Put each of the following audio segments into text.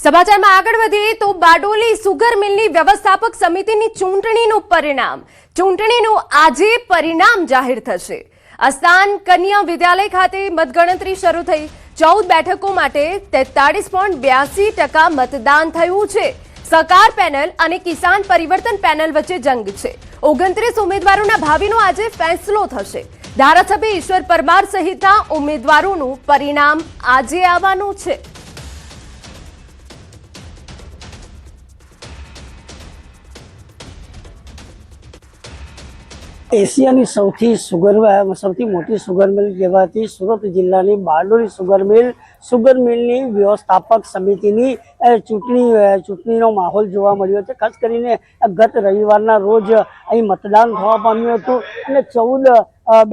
સમાચારમાં આગળ વધીએ તો બારડોલી સુગર મિલની વ્યવસ્થાપક સમિતિની ચૂંટણીનું આજે પરિણામ જાહેર થશે। અસ્તાન કન્યા વિદ્યાલય ખાતે મતગણતરી શરૂ થઈ। 14 બેઠકો માટે 43.82% મતદાન થયું છે। સહકાર પેનલ અને કિસાન પરિવર્તન પેનલ વચ્ચે જંગ છે। 29 ઉમેદવારોના ભાવિનો આજે ફેસલો થશે। ધારાસભ્ય ઈશ્વર પરમાર સહિતના ઉમેદવારોનું પરિણામ આજે આવવાનું છે। એશિયાની સૌથી મોટી સુગર મિલ કહેવાતી સુરત જિલ્લાની બારડોલી સુગર મિલની વ્યવસ્થાપક સમિતિની ચૂંટણીનો માહોલ જોવા મળ્યો છે। ખાસ કરીને ગત રવિવારના રોજ અહીં મતદાન થવા પામ્યું હતું અને 14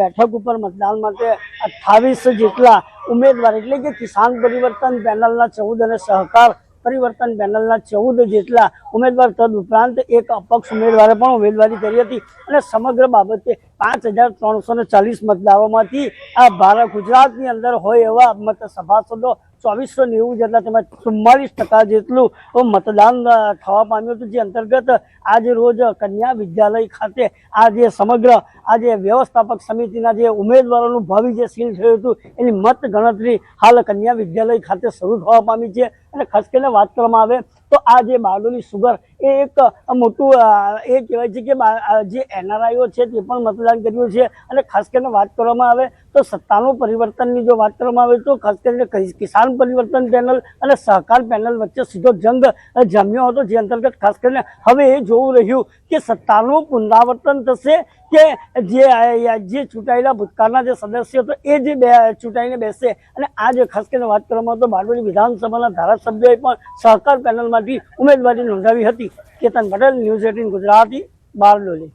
બેઠક ઉપર મતદાન માટે 28 જેટલા ઉમેદવાર એટલે કે કિસાન પરિવર્તન પેનલના 14 અને સહકાર પરિવર્તન પેનલના 14 જેટલા ઉમેદવાર તદ ઉપરાંત એક અપક્ષ ઉમેદવારે પણ ઉમેદવારી કરી હતી અને સમગ્ર બાબતે 5340 મતદારોમાંથી આ ભારત ગુજરાતની અંદર હોય એવા મત સભાસદો 2490 જેટલા તેમાં 44% જેટલું મતદાન થવા પામ્યું હતું। જે અંતર્ગત આજ રોજ કન્યા વિદ્યાલય ખાતે આજે સમગ્ર આજે વ્યવસ્થાપક સમિતિના જે ઉમેદવારોનું ભાવિ જે સીલ થયું હતું એની મત ગણતરી હાલ કન્યા વિદ્યાલય ખાતે શરૂ થવા પામી છે। અને ખાસ કરીને વાત કરવામાં આવે તો આ જે બારડોલી સુગર એ એક મોટું એ કહેવાય છે કે જે એનઆરઆઈઓ છે તે પણ મતદાન કર્યું છે। અને ખાસ કરીને વાત કરવામાં આવે તો સત્તાનું પરિવર્તનની જો વાત કરવામાં આવે તો ખાસ કરીને કિસાન પરિવર્તન પેનલ અને સહકાર પેનલ વચ્ચે સીધો જંગ જામ્યો હતો। જે અંતર્ગત ખાસ કરીને હવે એ જોવું રહ્યું કે સત્તાનું પુનરાવર્તન થશે કે જે ચૂંટાયેલા ભૂતકાળના જે સદસ્યો હતો એ જે ચૂંટાઈને બેસે। અને આજ ખાસ કરીને વાત કરવામાં આવે તો બારડોલી વિધાનસભાના ધારાસભ્યોએ પણ સહકાર પેનલમાંથી ઉમેદવારી નોંધાવી હતી। કેતન પટેલ, ન્યૂઝ 18 ગુજરાતી, બારડોલી।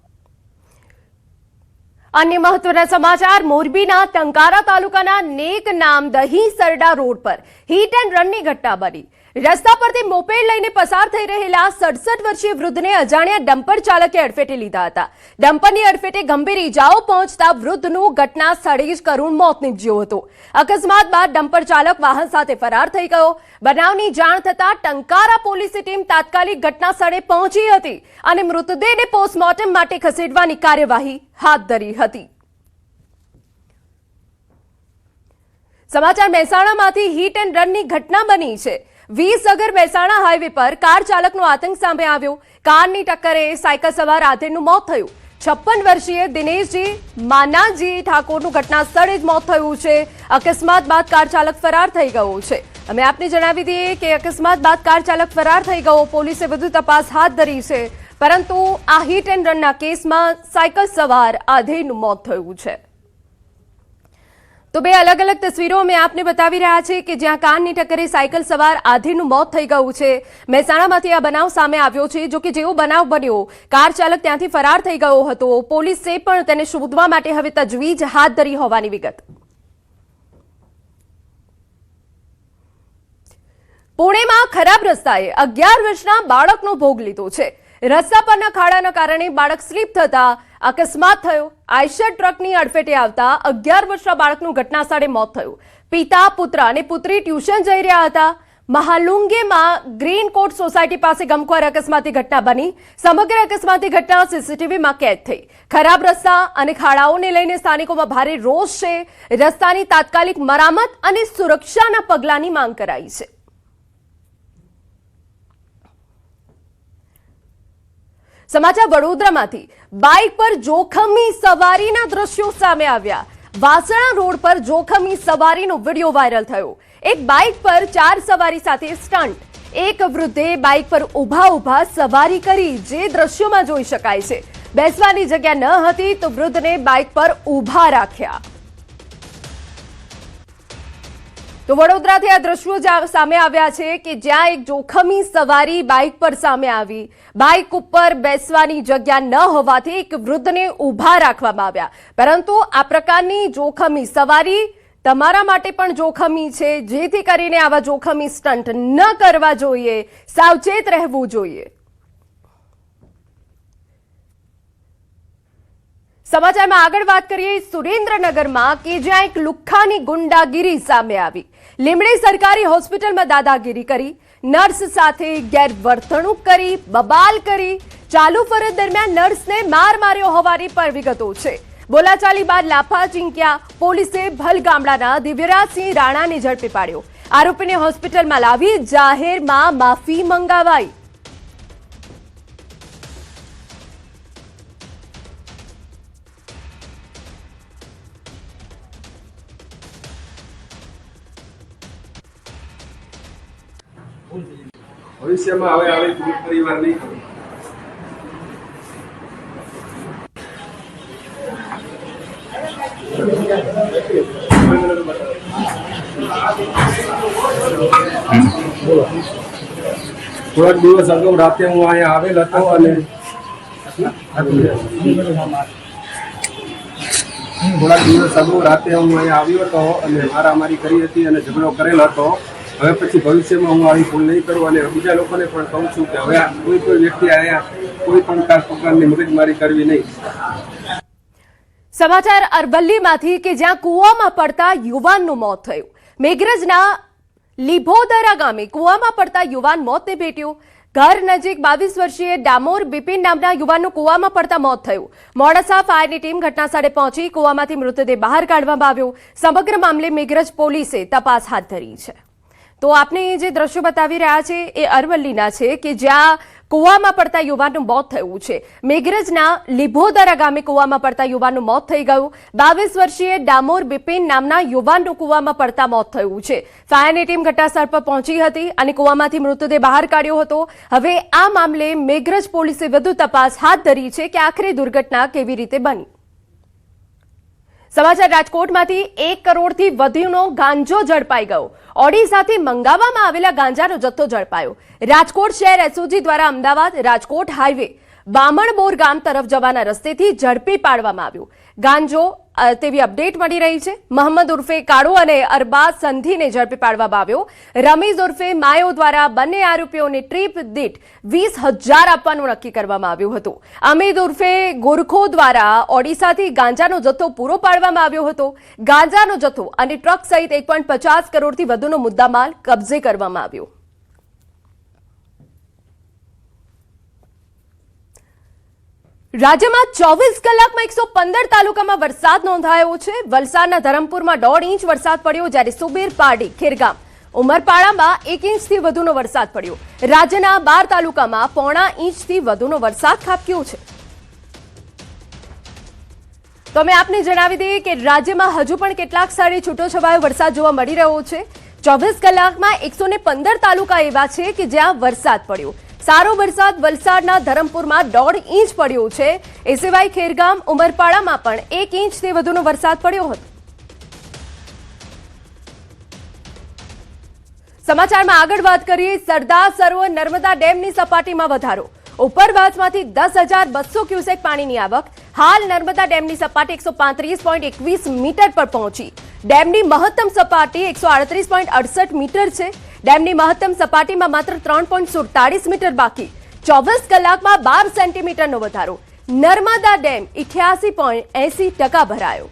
अन्य महत्वना समाचार मोरबीना टंकारा तालुकाना नेक नाम दही सरडा रोड पर हिट एंड रननी घटना बनी। रस्ता परथी मोपेड लईने पसार थई रहेला 67 वर्षीय वृद्धने अजाण्या डम्पर चालके अडफेटे लीधा हता। डम्परनी अडफेटे गंभीर इजाओ पहोंचता वृद्धનું घटना સ્થળે જ કરુણ મોત નીપજ્યું હતું। અકસ્માત બાદ ડમ્પર ચાલક વાહન સાથે ફરાર થઈ ગયો। બનાવની જાણ થતા ટંકારા પોલીસની ટીમ તાત્કાલિક ઘટના સ્થળે પહોંચી હતી અને મૃતદેહને પોસ્ટમોર્ટમ માટે ખસેડવાની કાર્યવાહી હાથ ધરી હતી। સમાચાર મહેસાણામાંથી હિટ એન્ડ રનની ઘટના બની છે। 20 અગર મહેસાણા હાઈવે પર કાર ચાલકનો આતંક સામે આવ્યો। કારની ટક્કરે સાયકલ સવાર આધેડનું મોત થયું। 56 વર્ષીય દિનેશજી માનાજી ઠાકોરનું ઘટના સ્થળે જ મોત થયું છે। અકસ્માત બાદ કાર ચાલક ફરાર થઈ ગયો છે। અમે આપને જણાવી દઈએ કે અકસ્માત બાદ કાર ચાલક ફરાર થઈ ગયો। પોલીસે વધુ તપાસ હાથ ધરી છે, પરંતુ આ હિટ એન્ડ રનના કેસમાં સાયકલ સવાર આધેડનું મોત થયું છે। तो बे अलग अलग तस्वीरों में आपने बतावी रहा है कि ज्यां कारनी टक्करे साइकल सवार आधेનું મોત થઈ ગયું છે। મહેસાણામાંથી આ બનાવ સામે આવ્યો છે। જો કે જેવો બનાવ બન્યો કાર ચાલક ત્યાંથી ફરાર થઈ ગયો હતો। પોલીસે પણ તેને શોધવા માટે હવે તજવીજ હાથ ધરી હોવાની વિગત। પુણેમાં ખરાબ રસ્તાએ 11 વર્ષના બાળકનો ભોગ લીધો છે। રસ્તા પરના ખાડાના કારણે બાળક સ્લીપ થતા અકસ્માત થયો। આઈશર ટ્રકની અડફેટે આવતા 11 વર્ષના બાળકનું ઘટના સ્થળે મોત થયું। પિતા, પુત્ર અને પુત્રી ટ્યુશન જઈ રહ્યા હતા। મહાલુંગેમાં ગ્રીન કોટ સોસાયટી પાસે ગમખ્વાર અકસ્માતની ઘટના બની। સમગ્ર અકસ્માતની ઘટના સીસીટીવીમાં કેદ થઈ। ખરાબ રસ્તા અને ખાડાઓને લઈને સ્થાનિકોમાં ભારે રોષ છે। રસ્તાની તાત્કાલિક મરામત અને સુરક્ષાના પગલાંની માંગ કરાઈ છે। समाचार वडोदरामांथी बाइक पर जोखमी सवारीना दृश्यों सामे आव्या। वासणा रोड पर जोखमी सवारीनो वीडियो वायरल थयो। एक बाइक पर 4 सवारी साथे स्टंट। एक वृद्धे बाइक पर उभा सवारी करी, जे दृश्योमां जोई शकाय छे। बेसवानी जग्या न हती तो वृद्धने बाइक पर उभा राख्या। तो वडोदराथी आ दृश्यो सामे आव्या छे कि ज्यां एक जोखमी सवारी बाइक पर सामे आवी। बाइक पर बेसवानी जग्या न होवाथी एक वृद्धने उभा राखवामां आव्या। परंतु आ प्रकारनी जोखमी सवारी तमारा माटे पण जोखमी छे, जेथी करीने आवा जोखमी स्टंट न करवा जोईए, सावचेत रहेवुं जोईए। समाचारमां આગળ વાત કરીએ સુરેન્દ્રનગરમાં કે જ્યાં એક લુખ્ખાની ગુંડાગીરી સામે આવી। લીંબડી સરકારી હોસ્પિટલમાં દાદાગીરી કરી। નર્સ સાથે ગેરવર્તણૂક કરી, બબાલ કરી. ચાલુ ફરજ દરમિયાન નર્સને માર માર્યો હોવાની પણ વિગતો છે. બોલાચાલી બાદ લાફા ઝીંક્યા. પોલીસે ભલ ગામડાના દિવ્યરાજસિંહ રાણાને ઝડપી પાડ્યો. આરોપીને હોસ્પિટલમાં લાવી જાહેરમાં માફી મંગાવાઈ. ભવિષ્યમાં હવે આવી પીડિત પરિવાર નહીં કરે. થોડાક દિવસ અગાઉ રાતે હું અહીંયા આવેલ હતો અને આવ્યો હતો અને મારામારી કરી હતી અને ઝઘડો કરેલો હતો. હવે પછી ભવિષ્યમાં હું આવી ભૂલ નહીં કરું અને બીજા લોકોને પણ કહું છું કે હવે કોઈ વ્યક્તિ અહીંયા કોઈ પણ પ્રકારની મગજમારી કરવી નહીં. સમાચાર અરવલ્લીમાંથી કે જ્યાં કૂવામાં પડતા યુવાનનું મોત થયું. મેઘરજના લીભોદરા ગામે કૂવામાં પડતા યુવાન મોતને ભેટ્યો. ઘર નજીક 22 વર્ષીય ડામોર બિપિન નામના યુવાનનું કૂવામાં પડતા મોત થયું. મોડાસા ફાયરની ટીમ ઘટનાસ્થળે પહોંચી કૂવામાંથી મૃતદેહ બહાર કાઢવામાં આવ્યો. સમગ્ર મામલે મેઘરજ પોલીસે તપાસ હાથ ધરી છે. તો આપને જે દ્રશ્યો બતાવી રહ્યા છે એ અરવલ્લીના છે કે જ્યાં કૂવામાં પડતા યુવાનનું મોત થયું છે. મેઘરજના લીભોદરા ગામે કૂવામાં પડતા યુવાનનું મોત થઈ ગયું. 22 વર્ષીય ડામોર બિપિન નામના યુવાનનું કૂવામાં પડતા મોત થયું છે. ફાયરની ટીમ ઘટનાસ્થળ પર પહોંચી હતી અને કૂવામાંથી મૃતદેહ બહાર કાઢ્યો હતો. હવે આ મામલે મેઘરજ પોલીસે વધુ તપાસ હાથ ધરી છે કે આખરે દુર્ઘટના કેવી રીતે બની. સમાચાર રાજકોટમાંથી 1 કરોડથી વધુનો ગાંજો ઝડપાઈ ગયો. ઓડિશાથી મંગાવવામાં આવેલા ગાંજાનો જથ્થો ઝડપાયો. રાજકોટ શહેર એસઓજી દ્વારા અમદાવાદ રાજકોટ હાઈવે બામણબોર ગામ તરફ જવાના રસ્તેથી ઝડપી પાડવામાં આવ્યો. ગાંજો તેવી અપડેટ મળી રહી છે. મોહમ્મદ ઉર્ફે કાળો અને અરબાઝ સંધીને ઝડપી પાડવામાં આવ્યો. રમીઝ ઉર્ફે માયો દ્વારા બંને આરોપીઓને ટ્રીપ દીઠ 20,000 આપવાનું નક્કી કરવામાં આવ્યું હતું. અમીદ ઉર્ફે ગોરખો દ્વારા ઓડિશાથી ગાંજાનો જથ્થો પૂરો પાડવામાં આવ્યો હતો. ગાંજાનો જથ્થો અને ટ્રક સહિત 1.50 કરોડથી વધુનો મુદ્દામાલ કબજે કરવામાં આવ્યો. રાજ્યમાં 24 કલાકમાં 115 તાલુકામાં વરસાદ નોંધાયો છે. વલસાડના ધરમપુરમાં 1.5 ઇંચ વરસાદ પડ્યો, જ્યારે સુબીર પારડી, ખેરગામ, ઉમરપાડામાં 1 ઇંચથી વધુનો વરસાદ પડ્યો. રાજ્યના 12 તાલુકામાં 0.5 ઇંચથી વધુનો વરસાદ ખાબક્યો છે. તો અમે આપને જણાવી દઈએ કે રાજ્યમાં હજુ પણ કેટલાક સ્થળે છૂટોછવાયો વરસાદ જોવા મળી રહ્યો છે. 24 કલાકમાં 115 તાલુકા એવા છે કે જ્યાં વરસાદ પડ્યો. સારો વરસાદ વલસાડના ધરમપુરમાં 1.5 ઇંચ પડ્યો છે. એ સિવાય ખેરગામ, ઉમરપાડામાં પણ 1 ઇંચથી વધુનો વરસાદ પડ્યો હતો. સમાચારમાં આગળ વાત કરીએ. સરદાર સરોવર નર્મદા ડેમની સપાટીમાં વધારો. ઉપરવાસમાંથી 10,200 ક્યુસેક પાણીની આવક. હાલ નર્મદા ડેમની સપાટી 135.21 મીટર પર પહોંચી. ડેમની મહત્તમ સપાટી 138.68 મીટર છે. ડેમની મહત્તમ સપાટીમાં માત્ર 3.47 મીટર બાકી. 24 કલાકમાં 12 સેન્ટીમીટરનો વધારો. નર્મદા ડેમ 88.80% ભરાયો.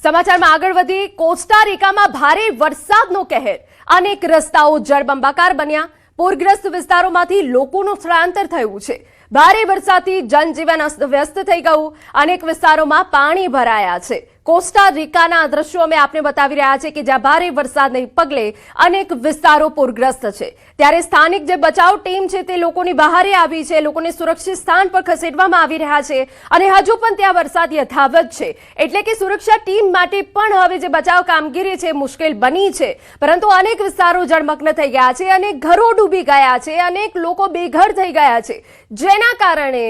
સમાચારમાં આગળ વધી. કોસ્ટારિકામાં ભારે વરસાદનો કહેર. અનેક રસ્તાઓ જળબંબાકાર બન્યા. પૂરગ્રસ્ત વિસ્તારોમાંથી લોકોનું સ્થળાંતર થયું છે. ભારે વરસાદથી જનજીવન અસ્તવ્યસ્ત થઈ ગયું. અનેક વિસ્તારોમાં પાણી ભરાયા છે. કોસ્ટારિકાના દ્રશ્યો અમે આપને બતાવી રહ્યા છે કે જ્યાં ભારે વરસાદને પગલે અનેક વિસ્તારો પૂરગ્રસ્ત છે. ત્યારે સ્થાનિક જે બચાવ ટીમ છે તે લોકોની બહારે આવી છે. લોકોને સુરક્ષિત સ્થાન પર ખસેડવામાં આવી રહ્યા છે અને હજુ પણ ત્યાં વરસાદ યથાવત છે. એટલે કે સુરક્ષા ટીમ માટે પણ હવે જે બચાવ કામગીરી છે મુશ્કેલ બની છે. પરંતુ અનેક વિસ્તારો જળમગ્ન થઈ ગયા છે. અનેક ઘરો ડૂબી ગયા છે. અનેક લોકો બેઘર થઈ ગયા છે, જેના કારણે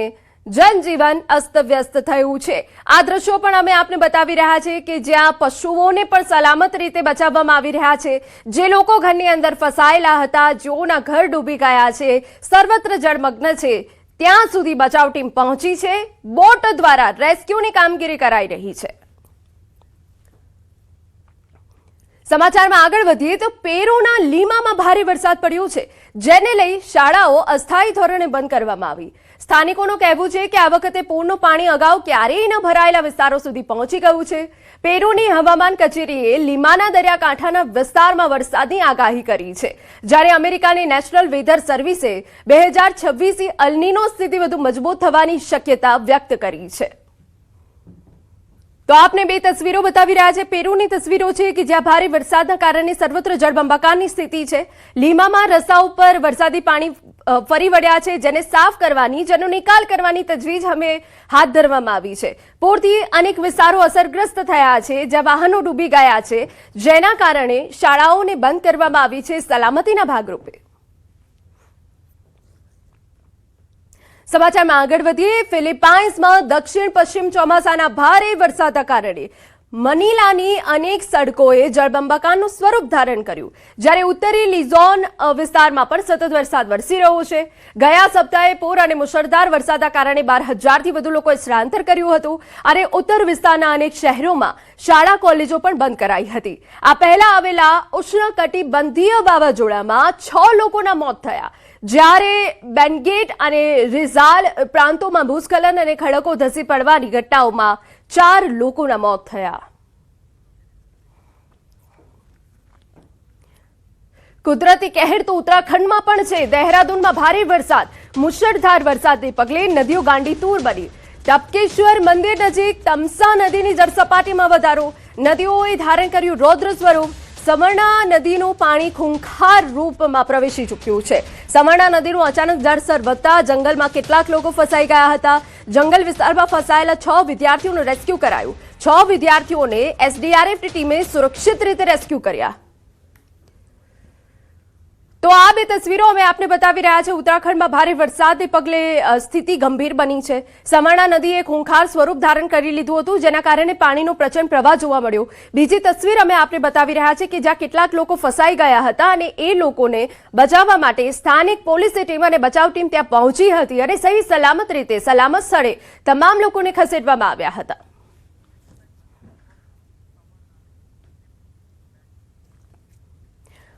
જનજીવન અસ્તવ્યસ્ત થયું છે. આ દ્રશ્યો પણ અમે આપને બતાવી રહ્યા છે કે જ્યાં પશુઓને પણ સલામત રીતે બચાવવામાં આવી રહ્યા છે. જે લોકો ઘરની અંદર ફસાયેલા હતા, જેઓના ઘર ડૂબી ગયા છે, સર્વત્ર જળમગ્ન છે, ત્યાં સુધી બચાવ ટીમ પહોંચી છે. બોટ દ્વારા રેસ્ક્યુની કામગીરી કરાઈ રહી છે. સમાચારમાં આગળ વધીએ તો પેરુના લીમામાં ભારે વરસાદ પડ્યો છે, જેને લઈ શાળાઓ અસ્થાયી ધોરણે બંધ કરવામાં આવી. સ્થાનિકોનું કહેવું છે કે આ વખતે પૂરનું પાણી અગાઉ ક્યારેય ન ભરાયેલા વિસ્તારો સુધી પહોંચી ગયું છે. પેરુની હવામાન કચેરીએ લીમાના દરિયાકાંઠાના વિસ્તારમાં વરસાદની આગાહી કરી છે, જ્યારે અમેરિકાની નેશનલ વેધર સર્વિસે 2026 અલ્નીનો સ્થિતિ વધુ મજબૂત થવાની શક્યતા વ્યક્ત કરી છે. તો આપને બે તસવીરો બતાવી રહ્યા છે. પેરુની તસવીરો છે કે જ્યાં ભારે વરસાદના કારણે સર્વત્ર જળબંબાકારની સ્થિતિ છે. લીમામાં રસ્તા ઉપર વરસાદી પાણી ફરી વળ્યા છે, જેને સાફ કરવાની, જેનો નિકાલ કરવાની તજવીજ અમે હાથ ધરવામાં આવી છે. પૂરથી અનેક વિસ્તારો અસરગ્રસ્ત થયા છે, જ્યાં વાહનો ડૂબી ગયા છે, જેના કારણે શાળાઓને બંધ કરવામાં આવી છે સલામતીના ભાગરૂપે. સમાચારમાં આગળ વધીએ. ફિલિપાઇન્સમાં દક્ષિણ પશ્ચિમ ચોમાસાના ભારે વરસાદના કારણે મનીલાની અનેક સડકોએ જળબંબાકારનું સ્વરૂપ ધારણ કર્યું, જ્યારે ઉત્તરી લિઝોન વિસ્તારમાં પણ સતત વરસાદ વરસી રહ્યો છે. ગયા સપ્તાહે પૂર અને મુશળધાર વરસાદના કારણે 12,000થી વધુ લોકોએ સ્થળાંતર કર્યું હતું અને ઉત્તર વિસ્તારના અનેક શહેરોમાં શાળા કોલેજો પણ બંધ કરાઈ હતી. આ પહેલા આવેલા ઉષ્ણકટિબંધીય વાવાઝોડામાં 6 લોકોના મોત થયા, જ્યારે બેનગેટ અને રિઝાલ પ્રાંતોમાં ભૂસ્ખલન અને ખડકો ધસી પડવાની ઘટનાઓમાં 4 લોકોના મોત થયા. કુદરતી કહેર તો ઉત્તરાખંડમાં પણ છે. દહેરાદૂનમાં ભારે વરસાદ, મુશળધાર વરસાદને પગલે નદીઓ ગાંડીતૂર બની. ટપકેશ્વર મંદિર નજીક તમસા નદીની જળસપાટીમાં વધારો, નદીઓએ ધારણ કર્યું રૌદ્ર સ્વરૂપ. સમરણા નદીનું પાણી ખૂંખાર રૂપમાં પ્રવેશી ચૂક્યું છે. સમરણા નદીનું અચાનક જળસ્તર વધતા જંગલમાં કેટલાક લોકો ફસાઈ ગયા હતા. જંગલ વિસ્તારમાં ફસાયેલા 6 વિદ્યાર્થીઓનું રેસ્ક્યુ કરાયું. 6 વિદ્યાર્થીઓને એસડીઆરએફ ટીમે સુરક્ષિત રીતે રેસ્ક્યુ કર્યા. તો આ બે તસવીરો અમે આપને બતાવી રહ્યા છે. ઉત્તરાખંડમાં ભારે વરસાદને પગલે સ્થિતિ ગંભીર બની છે. સમરણા નદીએ ખૂંખાર સ્વરૂપ ધારણ કરી લીધું હતું, જેના કારણે પાણીનો પ્રચંડ પ્રવાહ જોવા મળ્યો. બીજી તસવીર અમે આપને બતાવી રહ્યા છે કે જ્યાં કેટલાક લોકો ફસાઈ ગયા હતા અને એ લોકોને બચાવવા માટે સ્થાનિક પોલીસની ટીમ અને બચાવ ટીમ ત્યાં પહોંચી હતી અને સહી સલામત રીતે સલામત સ્થળે તમામ લોકોને ખસેડવામાં આવ્યા હતા.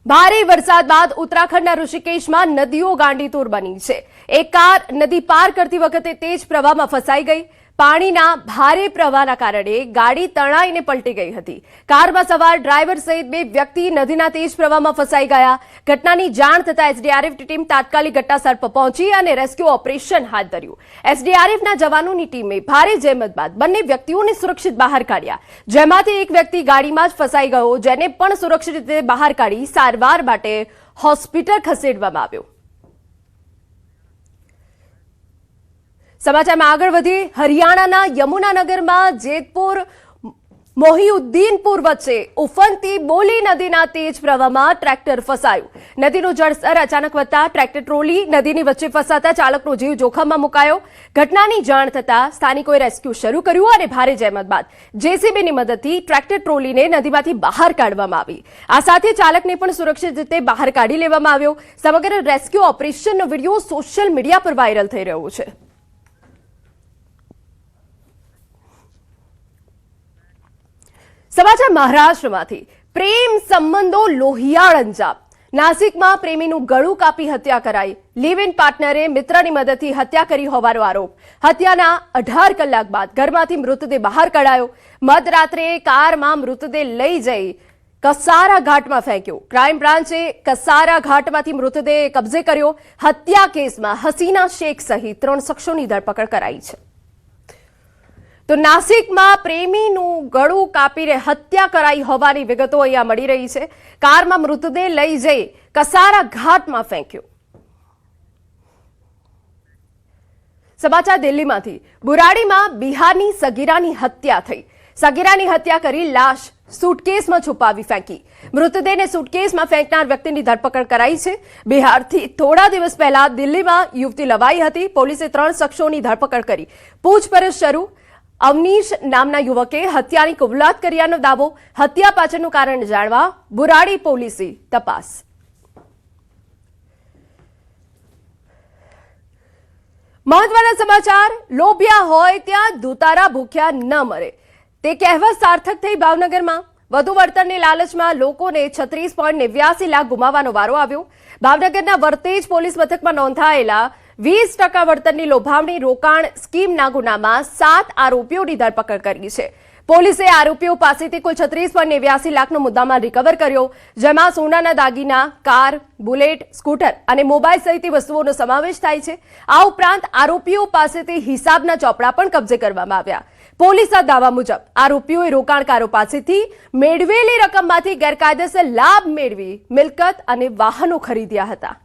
ભારે વરસાદ બાદ ઉત્તરાખંડના ઋષિકેશમાં નદીઓ ગાંડીતૂર બની છે. એક કાર નદી પાર કરતી વખતે તેજ પ્રવાહમાં ફસાઈ ગઈ. પાણીના ભારે પ્રવાહના કારણે ગાડી તણાઈને પલટી ગઈ હતી. કારમાં સવાર ડ્રાઈવર સહિત 2 વ્યક્તિ નદીના તેજ પ્રવાહમાં ફસાઈ ગયા. ઘટનાની જાણ થતાં એસડીઆરએફ ટીમ તાત્કાલિક ઘટનાસ્થળ પર પહોંચી અને રેસ્ક્યુ ઓપરેશન હાથ ધર્યું. એસડીઆરએફના જવાનોની ટીમે ભારે જહેમત બાદ બંને વ્યક્તિઓને સુરક્ષિત બહાર કાઢ્યા, જેમાંથી એક વ્યક્તિ ગાડીમાં જ ફસાઈ ગયો, જેને પણ સુરક્ષિત રીતે બહાર કાઢી સારવાર માટે હોસ્પિટલ ખસેડવામાં આવ્યો. સમાચારમાં આગળ વધીએ. હરિયાણાના યમુનાનગરમાં જેતપુર મોહિઉદ્દીનપુર વચ્ચે ઉફનતી બોલી નદીના તેજ પ્રવાહમાં ટ્રેક્ટર ફસાયું. નદીનું જળસ્તર અચાનક વધતા ટ્રેક્ટર ટ્રોલી નદીની વચ્ચે ફસાતા ચાલકનો જીવ જોખમમાં મુકાયો. ઘટનાની જાણ થતાં સ્થાનિકોએ રેસ્ક્યુ શરૂ કર્યું અને ભારે જહેમત બાદ જેસીબીની મદદથી ટ્રેક્ટર ટ્રોલીને નદીમાંથી બહાર કાઢવામાં આવી. આ સાથે ચાલકને પણ સુરક્ષિત રીતે બહાર કાઢી લેવામાં આવ્યો. સમગ્ર રેસ્ક્યુ ઓપરેશનનો વિડીયો સોશિયલ મીડિયા પર વાયરલ થઈ રહ્યો છે. સમાચાર મહારાષ્ટ્રમાંથી. પ્રેમ સંબંધો લોહિયાળ અંજામ. નાસિકમાં પ્રેમીનું ગળું કાપી હત્યા કરાઈ. લિવ ઇન પાર્ટનરે મિત્રની મદદથી હત્યા કરી હોવાનો આરોપ. હત્યાના 18 કલાક બાદ ઘરમાંથી મૃતદેહ બહાર કઢાયો. મધરાત્રે કારમાં મૃતદેહ લઈ જઈ કસારા ઘાટમાં ફેંક્યો. ક્રાઇમ બ્રાન્ચે કસારા ઘાટમાંથી મૃતદેહ કબજે કર્યો. હત્યા કેસમાં હસીના શેખ સહિત 3 શખ્સોની ધરપકડ કરાઈ છે. તો નાસિકમાં પ્રેમીનું ગળું કાપીને હત્યા કરાઈ હોવાની વિગતો અહીંયા મળી રહી છે. કારમાં મૃતદેહ લઈ જઈ કસારા ઘાટમાં ફેંક્યો. સમાચાર દિલ્હીમાંથી. બુરાડીમાં બિહારની સગીરાની હત્યા થઈ. સગીરાની હત્યા કરી લાશ સુટકેસમાં છુપાવી ફેંકી. મૃતદેહને સુટકેસમાં ફેંકનાર વ્યક્તિની ધરપકડ કરાઈ છે. બિહારથી થોડા દિવસ પહેલા દિલ્હીમાં યુવતી લવાઈ હતી. પોલીસે 3 શખ્સોની ધરપકડ કરી પૂછપરછ શરૂ. અવનીશ નામના યુવકે હત્યાની કબૂલાત કર્યાનો દાવો. હત્યા પાછળનું કારણ જાણવા બુરાડી પોલીસે તપાસ. મહત્વના સમાચાર. લોભિયા હોય ત્યાં દુતારા ભૂખ્યા ન મરે, તે કહેવત સાર્થક થઈ ભાવનગરમાં. વધુ વળતરની લાલચમાં લોકોને 36.89 લાખ ગુમાવવાનો વારો આવ્યો. ભાવનગરના વર્તેજ પોલીસ મથકમાં નોંધાયેલા 20% વળતરની લોભામણી રોકાણ સ્કીમના ગુનામાં 7 આરોપીઓની ધરપકડ કરી છે. પોલીસે આરોપીઓ પાસેથી કુલ 36.89 લાખનો મુદ્દામાલ રિકવર કર્યો, જેમાં સોનાના દાગીના, કાર, બુલેટ, સ્કૂટર અને મોબાઈલ સહિતની વસ્તુઓનો સમાવેશ થાય છે. આ ઉપરાંત આરોપીઓ પાસેથી હિસાબના ચોપડા પણ કબજે કરવામાં આવ્યા. પોલીસના દાવા મુજબ આરોપીઓએ રોકાણકારો પાસેથી મેળવેલી રકમમાંથી ગેરકાયદેસર લાભ મેળવી મિલકત અને વાહનો ખરીદ્યા હતા.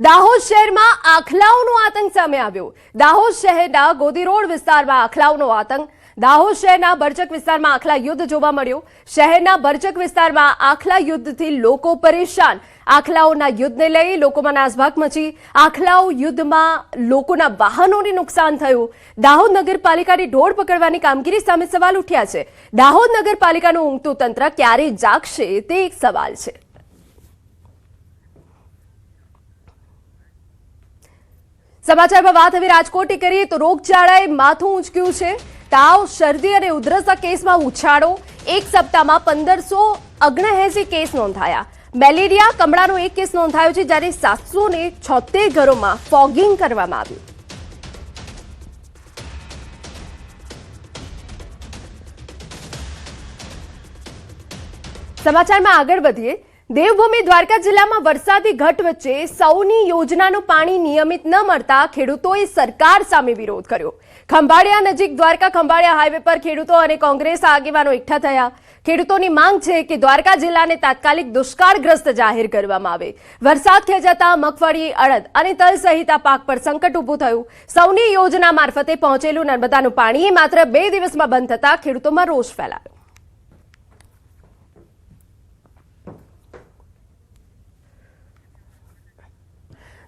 દાહોદ શહેરમાં આખલાઓનો આતંક સામે આવ્યો. દાહોદ શહેરના ગોદી રોડ વિસ્તારમાં આખલાઓનો આતંક. દાહોદ શહેરના બરચક વિસ્તારમાં આખલા યુદ્ધ જોવા મળ્યો. શહેરના બરચક વિસ્તારમાં આખલા યુદ્ધથી લોકો પરેશાન. આખલાઓના યુદ્ધને લઈ લોકોમાં નાસભાગ મચી. આખલાઓ યુદ્ધમાં લોકોના વાહનોને નુકસાન થયું. દાહોદ નગરપાલિકાની ઢોર પકડવાની કામગીરી સામે સવાલ ઉઠ્યા છે. દાહોદ નગરપાલિકાનું ઊંઘતું તંત્ર ક્યારે જાગશે તે એક સવાલ છે. સમાચારમાં વાત હવે રાજકોટની કરીએ તો રોગચાળાએ માથું ઊંચક્યું છે. તાવ, શરદી અને ઉધરસના કેસમાં ઉછાળો. એક સપ્તાહમાં 1579 કેસ નોંધાયા. મેલેરિયા, કમળાનો એક કેસ નોંધાયો છે, જ્યારે 776 ઘરોમાં ફોગિંગ કરવામાં આવ્યું. સમાચારમાં આગળ વધીએ. દેવભૂમિ દ્વારકા જિલ્લામાં વરસાદી ઘટ વચ્ચે સૌની યોજનાનું પાણી નિયમિત ન મળતા ખેડૂતોએ સરકાર સામે વિરોધ કર્યો. ખંભાળિયા નજીક દ્વારકા ખંભાળિયા હાઈવે પર ખેડૂતો અને કોંગ્રેસ આગેવાનો એકઠા થયા. ખેડૂતોની માંગ છે કે દ્વારકા જિલ્લાને તાત્કાલિક દુષ્કાળગ્રસ્ત જાહેર કરવામાં આવે. વરસાદ ખેંચાતા મગફળી, અડદ અને તલ સહિતના પાક પર સંકટ ઊભું થયું. સૌની યોજના મારફતે પહોંચેલું નર્મદાનું પાણી માત્ર 2 દિવસમાં બંધ થતા ખેડૂતોમાં રોષ ફેલાયો.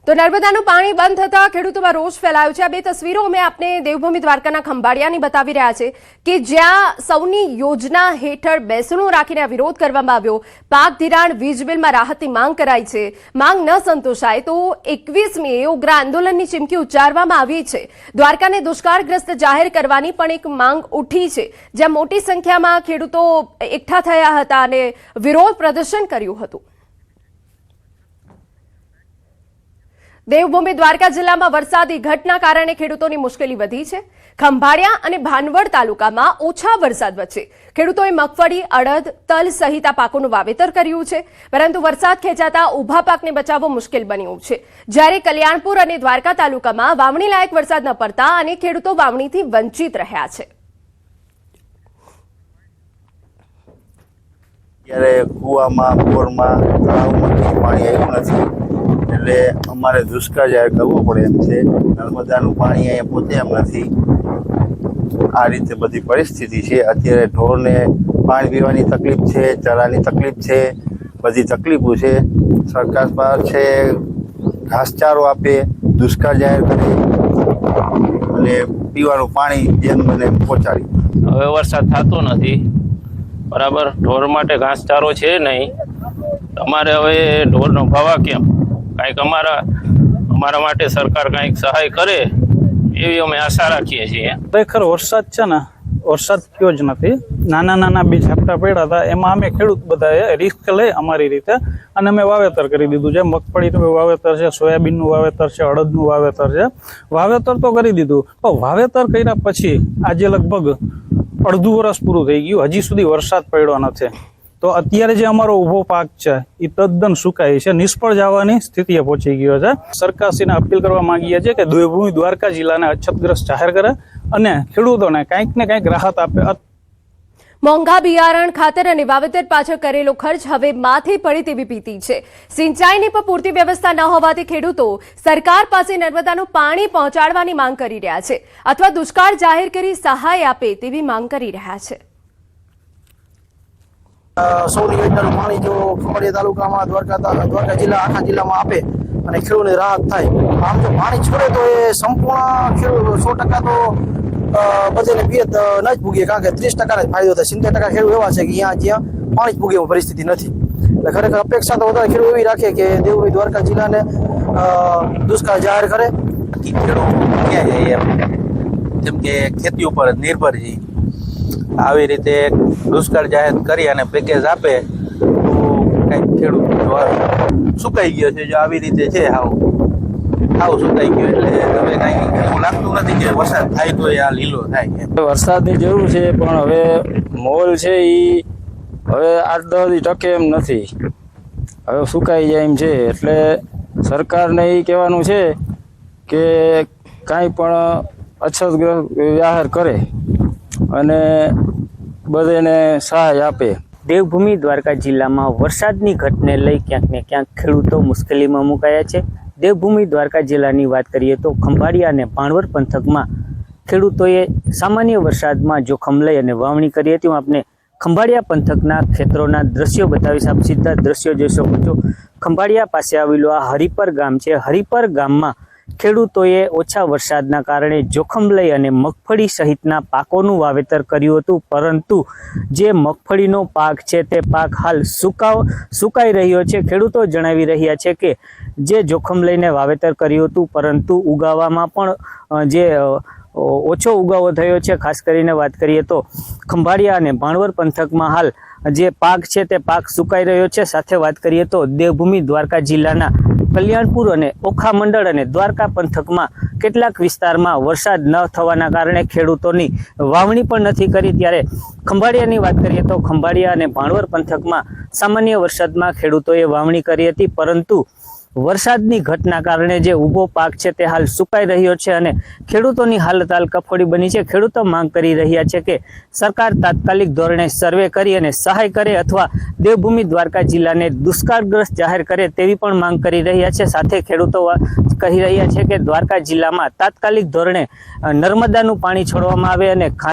તો નર્મદાનું પાણી બંધ થતા ખેડૂતોમાં રોષ ફેલાયો છે. આ 2 તસવીરો અમે આપને દેવભૂમિ દ્વારકાના ખંભાળિયાની બતાવી રહ્યા છે કે જ્યાં સૌની યોજના હેઠળ બેસણું રાખીને આ વિરોધ કરવામાં આવ્યો. પાક ધિરાણ, વીજ બિલમાં રાહતની માંગ કરાઈ છે. માંગ ન સંતોષાય તો 21મીએ ઉગ્ર આંદોલનની ચીમકી ઉચ્ચારવામાં આવી છે. દ્વારકાને દુષ્કાળગ્રસ્ત જાહેર કરવાની પણ એક માંગ ઉઠી છે, જ્યાં મોટી સંખ્યામાં ખેડૂતો એકઠા થયા હતા અને વિરોધ પ્રદર્શન કર્યું હતું. દેવભૂમિ દ્વારકા જિલ્લામાં વરસાદી ઘટના કારણે ખેડૂતોની મુશ્કેલી વધી છે. ખંભાળિયા અને ભાનવડ તાલુકામાં ઓછા વરસાદ વચ્ચે ખેડૂતોએ મગફળી, અડદ, તલ સહિતના પાકોનું વાવેતર કર્યું છે, પરંતુ વરસાદ ખેંચાતા ઊભા પાકને બચાવવો મુશ્કેલ બન્યું છે. જ્યારે કલ્યાણપુર અને દ્વારકા તાલુકામાં વાવણી લાયક વરસાદ ન પડતા અને ખેડૂતો વાવણીથી વંચિત રહ્યા છે. ત્યારે કુવામાં, બોરમાં, તળાવમાંથી પાણી આવ્યું નથી, એટલે અમારે દુષ્કાળ જાહેર કરવો પડે એમ છે. નર્મદાનું પાણી અહીંયા પોતે એમ નથી. આ રીતે બધી પરિસ્થિતિ છે. અત્યારે ઢોરને પાણી પીવાની તકલીફ છે, ચરાની તકલીફ છે, બધી તકલીફો છે. સરકાર પર છે ઘાસચારો આપે, દુષ્કાળ જાહેર કરે અને પીવાનું પાણી જેમ બને પહોંચાડી. હવે વરસાદ થતો નથી બરાબર. ઢોર માટે ઘાસચારો છે નહીં. અમારે હવે ઢોરનો ભાવ કેમ કાંઈક અમારા માટે સરકાર કાંઈક સહાય કરે એવી અમે આશા રાખીએ છીએ. ખરેખર વરસાદ છે ને, વરસાદ થયો જ નથી. નાના નાના બીજ ઝાપટા પડ્યા હતા, એમાં અમે ખેડૂત બધાએ રિસ્ક લઈ અમારી રીતે અને અમે વાવેતર કરી દીધું છે. મગફળીનું વાવેતર છે, સોયાબીનનું વાવેતર છે, અડદનું વાવેતર છે. વાવેતર તો કરી દીધું, પણ વાવેતર કર્યા પછી આજે લગભગ અડધું વર્ષ પૂરું થઈ ગયું, હજી સુધી વરસાદ પડ્યો નથી. તો અત્યારે જે અમારો ઊભો પાક છે એ તદ્દન સુકાય છે, નિષ્ફળ જવાની સ્થિતિએ પહોંચી ગયો છે. સરકારશ્રીને અપીલ કરવા માંગીએ છીએ કે દેવભૂમિ દ્વારકા જિલ્લાને અછતગ્રસ્ત જાહેર કરે અને ખેડૂતોને કંઈક ને કંઈક રાહત આપે. મોંઘા બિયારણ, ખાતર અને વાવેતર પાછળ કરેલો ખર્ચ હવે માથે પડે તેવી ભીતિ છે. સિંચાઈની પણ પૂરતી વ્યવસ્થા ન હોવાથી ખેડૂતો સરકાર પાસે નર્મદાનું પાણી પહોંચાડવાની માંગ કરી રહ્યા છે અથવા દુષ્કાળ જાહેર કરી સહાય આપે તેવી માંગ કરી રહ્યા છે. સૌની યોજનાનું પાણી જો ખંભાળિયા તાલુકામાં, દ્વારકા જિલ્લા, આખા જિલ્લામાં આપે અને ખેડૂતોને રાહત થાય. આમ જો પાણી છોડે તો એ સંપૂર્ણ ખેડૂત 100% તો બધાને પિયત ન જ ભૂગે, કારણ કે 30% જ ફાયદો થાય. 70% ખેડૂત એવા છે કે જ્યાં પાણી જ ભૂગે એવી પરિસ્થિતિ નથી. એટલે ખરેખર અપેક્ષા તો વધારે ખેડૂત એવી રાખે કે દેવભૂમિ દ્વારકા જિલ્લાને દુષ્કાળ જાહેર કરે. ખેડૂત ક્યાં જાય એમ જેમ કે ખેતી ઉપર જ નિર્ભર છે. આવી રીતે દુષ્કાળ જાહેર કરી અને પેકેજ આપે તો કંઈક ખેડૂત સુકાઈ ગયો છે. જો આવી રીતે છે હાવ સુકાઈ ગયો એટલે હવે કાંઈ એવું લાગતું નથી કે વરસાદ થાય તો આ લીલો થાય. વરસાદની જરૂર છે પણ હવે મોલ છે એ હવે 8-10 ટકે એમ નથી, હવે સુકાઈ જાય એમ છે. એટલે સરકારને એ કહેવાનું છે કે કાંઈ પણ અછતગ્રસ્ત જાહેર કરે અને બધાને સહાય આપે. દેવભૂમિ દ્વારકા જિલ્લામાં વરસાદની ઘટને લઈ ક્યાંક ને ક્યાંક ખેડૂતો મુશ્કેલીમાં મુકાયા છે. દેવભૂમિ દ્વારકા જિલ્લાની વાત કરીએ તો ખંભાળિયા અને ભાણવર પંથકમાં ખેડૂતોએ સામાન્ય વરસાદમાં જોખમ લઈ અને વાવણી કરી હતી. હું આપને ખંભાળિયા પંથકના ખેતરોના દ્રશ્યો બતાવીશ. આપ સીધા દ્રશ્યો જોઈ શકો છો. ખંભાળિયા પાસે આવેલું આ હરિપર ગામ છે. હરિપર ગામમાં ખેડૂતોએ ઓછા વરસાદના કારણે જોખમ લઈ અને મગફળી સહિતના પાકોનું વાવેતર કર્યું હતું, પરંતુ જે મગફળીનો પાક છે તે પાક હાલ સુકાઈ રહ્યો છે. ખેડૂતો જણાવી રહ્યા છે કે જે જોખમ લઈને વાવેતર કર્યું હતું પરંતુ ઉગાવામાં પણ જે ઓછો ઉગાવો થયો છે. ખાસ કરીને વાત કરીએ તો ખંભાળિયા અને ભાણવર પંથકમાં હાલ જે પાક છે તે પાક સુકાઈ રહ્યો છે. સાથે વાત કરીએ તો દેવભૂમિ દ્વારકા જિલ્લાના કલ્યાણપુર અને ઓખા મંડળ અને દ્વારકા પંથકમાં કેટલાક વિસ્તારમાં વરસાદ ન થવાના કારણે ખેડૂતોની વાવણી પણ નથી કરી. ત્યારે ખંભાળિયાની વાત કરીએ તો ખંભાળિયા અને ભાણવર પંથકમાં સામાન્ય વરસાદમાં ખેડૂતોએ વાવણી કરી હતી, પરંતુ વરસાદની ઘટના કારણે જે ઊભો પાક છે તે હાલ સુકાઈ રહ્યો છે અને ખેડૂતોની હાલત હાલ કફોડી બની છે. ખેડૂતો માંગ કરી રહ્યા છે કે સરકાર તાત્કાલિક ધોરણે સર્વે કરી અને સહાય કરે અથવા દેવભૂમિ દ્વારકા જિલ્લાને દુષ્કાળગ્રસ્ત જાહેર કરે તેવી પણ માંગ કરી રહ્યા છે. સાથે ખેડૂતો કહી રહ્યા છે કે દ્વારકા જિલ્લામાં તાત્કાલિક ધોરણે નર્મદાનું પાણી છોડવામાં આવે અને ખાસ